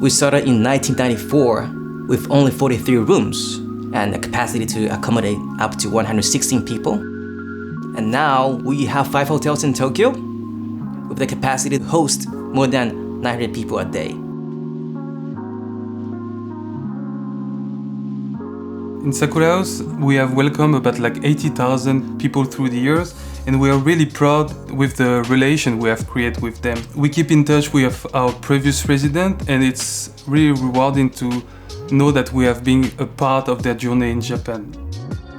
We started in 1994 with only 43 rooms and a capacity to accommodate up to 116 people. And now we have 5 hotels in Tokyo with the capacity to host more than 900 people a day. In Sakura House, we have welcomed about 80,000 people through the years, and we are really proud with the relation we have created with them. We keep in touch with our previous resident, and it's really rewarding to know that we have been a part of their journey in Japan.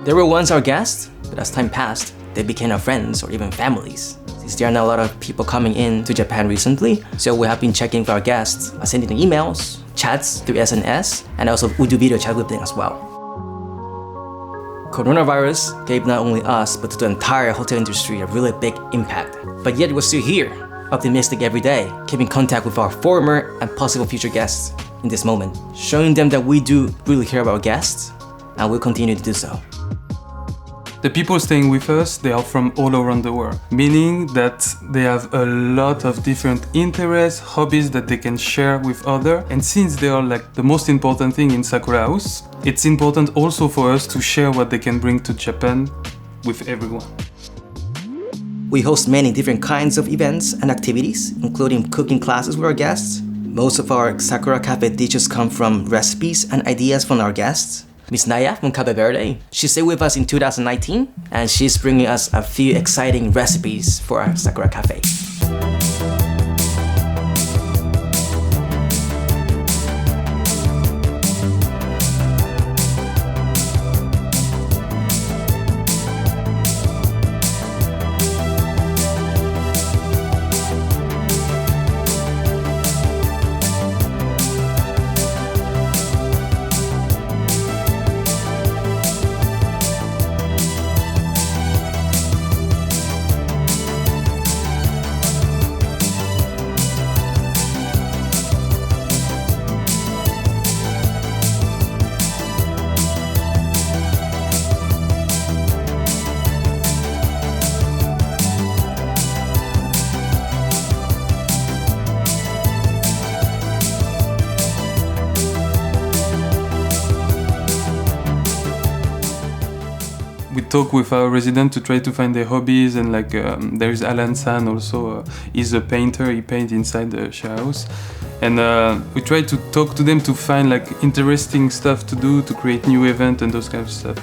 They were once our guests, but as time passed, they became our friends or even families. Since there are now a lot of people coming in to Japan recently, so we have been checking with our guests, sending them emails, chats through SNS, and also we do video chat with them as well. Coronavirus gave not only us, but to the entire hotel industry a really big impact. But yet we're still here, optimistic every day, keeping contact with our former and possible future guests in this moment, showing them that we do really care about our guests, and we'll continue to do so. The people staying with us, they are from all around the world, meaning that they have a lot of different interests, hobbies that they can share with others. And since they are the most important thing in Sakura House, it's important also for us to share what they can bring to Japan with everyone. We host many different kinds of events and activities, including cooking classes with our guests. Most of our Sakura Cafe dishes come from recipes and ideas from our guests. Miss Naya from Cape Verde, she stayed with us in 2019, and she's bringing us a few exciting recipes for our Sakura Cafe. We talk with our residents to try to find their hobbies, and there is Alan San also, he's a painter, he paints inside the share house. And we try to talk to them to find interesting stuff to do, to create new events and those kind of stuff.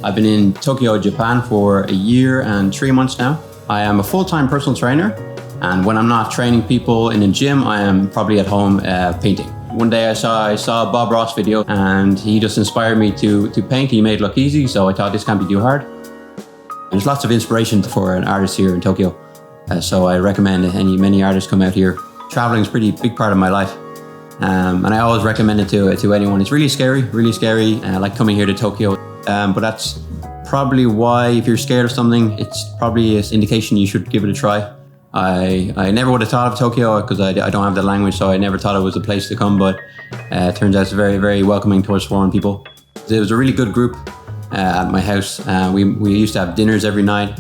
I've been in Tokyo, Japan for a year and 3 months now. I am a full-time personal trainer, and when I'm not training people in a gym, I am probably at home painting. One day I saw a Bob Ross video, and he just inspired me to paint. He made it look easy, so I thought this can't be too hard. There's lots of inspiration for an artist here in Tokyo, so I recommend many artists come out here. Traveling is a pretty big part of my life, and I always recommend it to anyone. It's really scary, like coming here to Tokyo, but that's probably why, if you're scared of something, it's probably an indication you should give it a try. I never would have thought of Tokyo because I don't have the language, so I never thought it was a place to come, but it turns out it's very, very welcoming towards foreign people. It was a really good group at my house. We used to have dinners every night,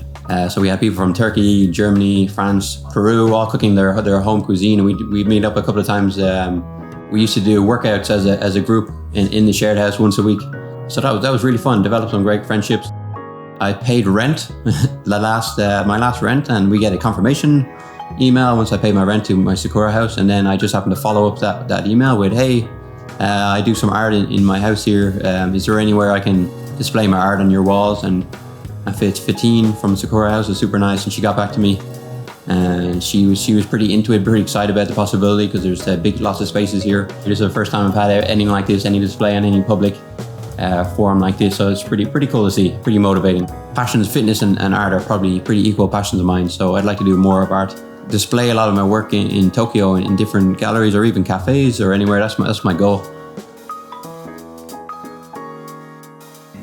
so we had people from Turkey, Germany, France, Peru, all cooking their home cuisine, and we'd meet up a couple of times. We used to do workouts as a group in the shared house once a week, so that was really fun, developed some great friendships. I paid rent, my last rent, and we get a confirmation email once I paid my rent to my Sakura house, and then I just happened to follow up that email with, hey, I do some art in my house here. Is there anywhere I can display my art on your walls? And Fatine from Sakura House was super nice, and she got back to me, and she was pretty into it, pretty excited about the possibility because there's lots of spaces here. This is the first time I've had anything like this, any display on any public forum like this, so it's pretty cool to see, pretty motivating. Passions, fitness and art are probably pretty equal passions of mine, so I'd like to do more of art. Display a lot of my work in Tokyo in different galleries or even cafes or anywhere. That's my goal.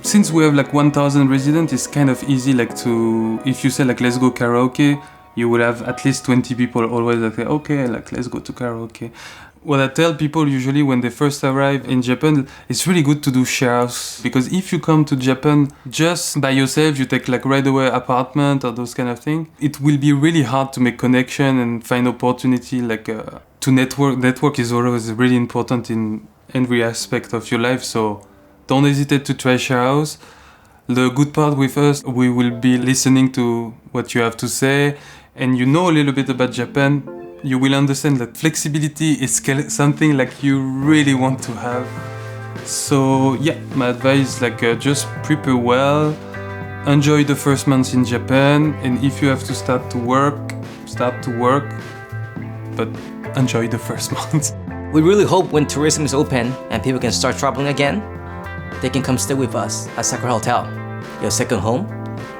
Since we have 1,000 residents, it's kind of easy to, if you say let's go karaoke, you will have at least 20 people always like, okay, like let's go to karaoke. What I tell people usually when they first arrive in Japan, it's really good to do share house, because if you come to Japan just by yourself, you take like right away apartment or those kind of thing, it will be really hard to make connection and find opportunity like to network. Network is always really important in every aspect of your life, so don't hesitate to try share house. The good part with us, we will be listening to what you have to say, and you know a little bit about Japan. You will understand that flexibility is something like you really want to have. So yeah, my advice is like just prepare well, enjoy the first months in Japan, and if you have to start to work, but enjoy the first months. We really hope when tourism is open and people can start traveling again, they can come stay with us at Sakura Hotel, your second home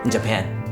in Japan.